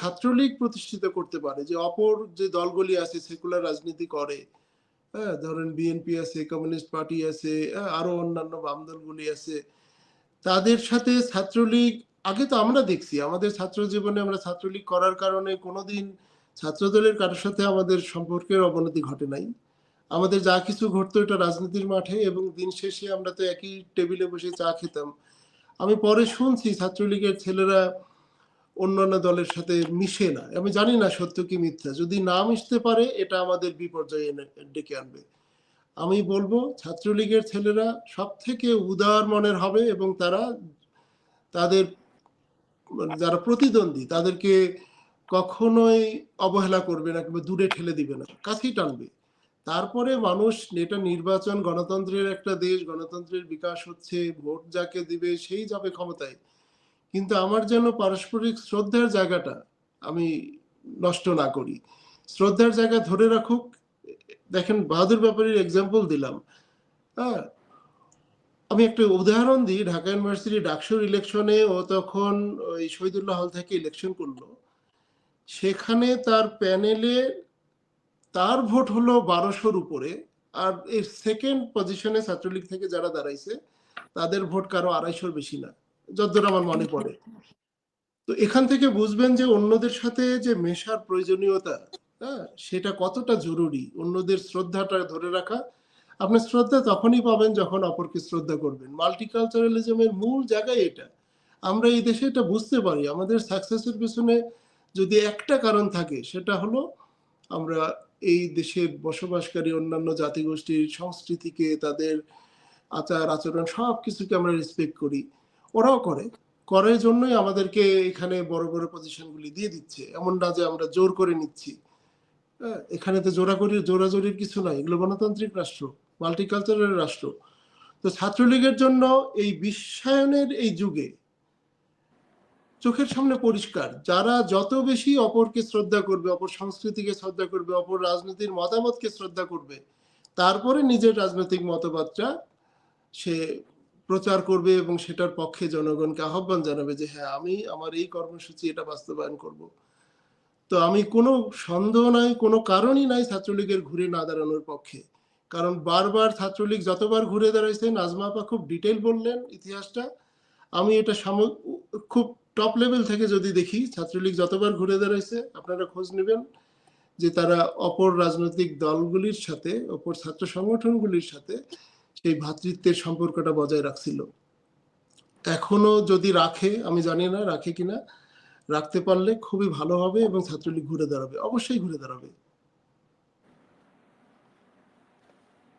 ছাত্রলীগ প্রতিষ্ঠিত করতে পারে, যে অপর যে দলগুলি আছে সেকুলার রাজনীতি করে, হ্যাঁ, ধরেন বিএনপি আছে, কমিউনিস্ট পার্টি আছে, আরো অন্যান্য বাম দলগুলি আছে, তাদের সাথে ছাত্রলীগ, আগে তো আমরা দেখছি আমাদের ছাত্র জীবনে আমরা ছাত্রলীগ করার কারণে কোনোদিন ছাত্রদলের কারোর সাথে আমাদের সম্পর্কের অবনতি ঘটে নাই। আমাদের যা কিছু ঘটতো এটা রাজনীতির মাঠে, এবং দিন শেষে আমরা তো একই টেবিলে বসে চা খেতাম। আমি পরে শুনছি ছাত্রলীগের ছেলেরা অন্যান্য দলের সাথে মিশে না। আমি জানি না সত্য কি মিথ্যা, যদি না মিশতে পারে এটা আমাদের বিপর্যয় ডেকে আনবে। আমি বলবো ছাত্রলীগের ছেলেরা সব থেকে উদার মনের হবে, এবং তারা তাদের যারা প্রতিদ্বন্দ্বী তাদেরকে কখনোই অবহেলা করবে না কিংবা দূরে ঠেলে দিবে না, কাছেই টানবে। তারপরে মানুষ, এটা নির্বাচন, গণতন্ত্রের একটা দেশ, গণতন্ত্রের বিকাশ হচ্ছে, ভোট যাকে দিবে সেই যাবে ক্ষমতায়। কিন্তু আমার যেন পারস্পরিক শ্রদ্ধার জায়গাটা আমি নষ্ট না করি, শ্রদ্ধার জায়গা ধরে রাখুক। দেখেন বাহাদুর ব্যাপারীর এক্সাম্পল দিলাম, হ্যাঁ, আমি একটা উদাহরণ দিই। ঢাকা ইউনিভার্সিটি ডাকসুর ইলেকশনে ও তখন ওই শহীদুল্লাহ হল থেকে ইলেকশন করলো, সেখানে তার প্যানেলে তার ভোট হলো 1200-র উপরে, আর এই সেকেন্ড পজিশনে ছাত্রলীগ থেকে যারা দাঁড়াইছে তাদের ভোট কারো 250-র বেশি না, যতদূর আমার মনে পড়ে। তো এখান থেকে বুঝবেন যে অন্যদের সাথে যে মেশার প্রয়োজনীয়তা, হ্যাঁ, সেটা কতটা জরুরি। অন্যদের শ্রদ্ধাটা ধরে রাখা, আপনি শ্রদ্ধা তখনই পাবেন যখন অপরকে শ্রদ্ধা করবেন। মাল্টিকালচারালিজমের মূল জায়গায় এটা। আমরা এই দেশে এটা বুঝতে পারি, আমাদের সাকসেসের পিছনে যদি একটা কারণ থাকে সেটা হলো আমরা এই দেশে বসবাসকারী অন্যান্য জাতিগোষ্ঠীর সংস্কৃতিকে, তাদের আচার আচরণ সব কিছুকে আমরা রেসপেক্ট করি। ওরাও করে, করার জন্যই আমাদেরকে এখানে বড় বড় পজিশনগুলি দিয়ে দিচ্ছে। এমন না যে আমরা জোর করে নিচ্ছি, এখানে তো জোরাজোরির কিছু নাই, এগুলো গণতান্ত্রিক রাষ্ট্র, মাল্টিকালচারাল রাষ্ট্র। তো ছাত্রলীগের জন্য এই বিশ্বায়নের এই যুগে চোখের সামনে পরিষ্কার, যারা যত বেশি অপরকে শ্রদ্ধা করবে, অপর সংস্কৃতিকে শ্রদ্ধা করবে, অপর রাজনীতির মতামতকে শ্রদ্ধা করবে, তারপরে নিজের রাজনৈতিক মতবাদটা সে প্রচার করবে এবং সেটার পক্ষে জনগণকে আহ্বান জানাবে যে হ্যাঁ, আমি আমার এই কর্মসূচি এটা বাস্তবায়ন করব। তো আমি কোনো সন্দেহ নাই, কোনো কারণই নাই ছাত্রলীগের ঘুরে না দাঁড়ানোর পক্ষে। কারণ বারবার ছাত্রলীগ যতবার ঘুরে দাঁড়াইছে, নাজমা আপা খুব ডিটেইল বললেন ইতিহাসটা। আমি এটা খুব টপ লেভেল থেকে যদি দেখি, ছাত্রলীগ যতবার ঘুরে দাঁড়াইছে, আপনারা খোঁজ নেবেন যে তারা অপর রাজনৈতিক দলগুলির সাথে, অপর ছাত্র সংগঠনগুলির সাথে সেই ভ্রাতৃত্বের সম্পর্কটা বজায় রাখছিল। এখনো যদি রাখে, আমি জানি না রাখে কিনা, রাখতে পারলে খুবই ভালো হবে এবং ছাত্রলীগ ঘুরে দাঁড়াবে, অবশ্যই ঘুরে দাঁড়াবে।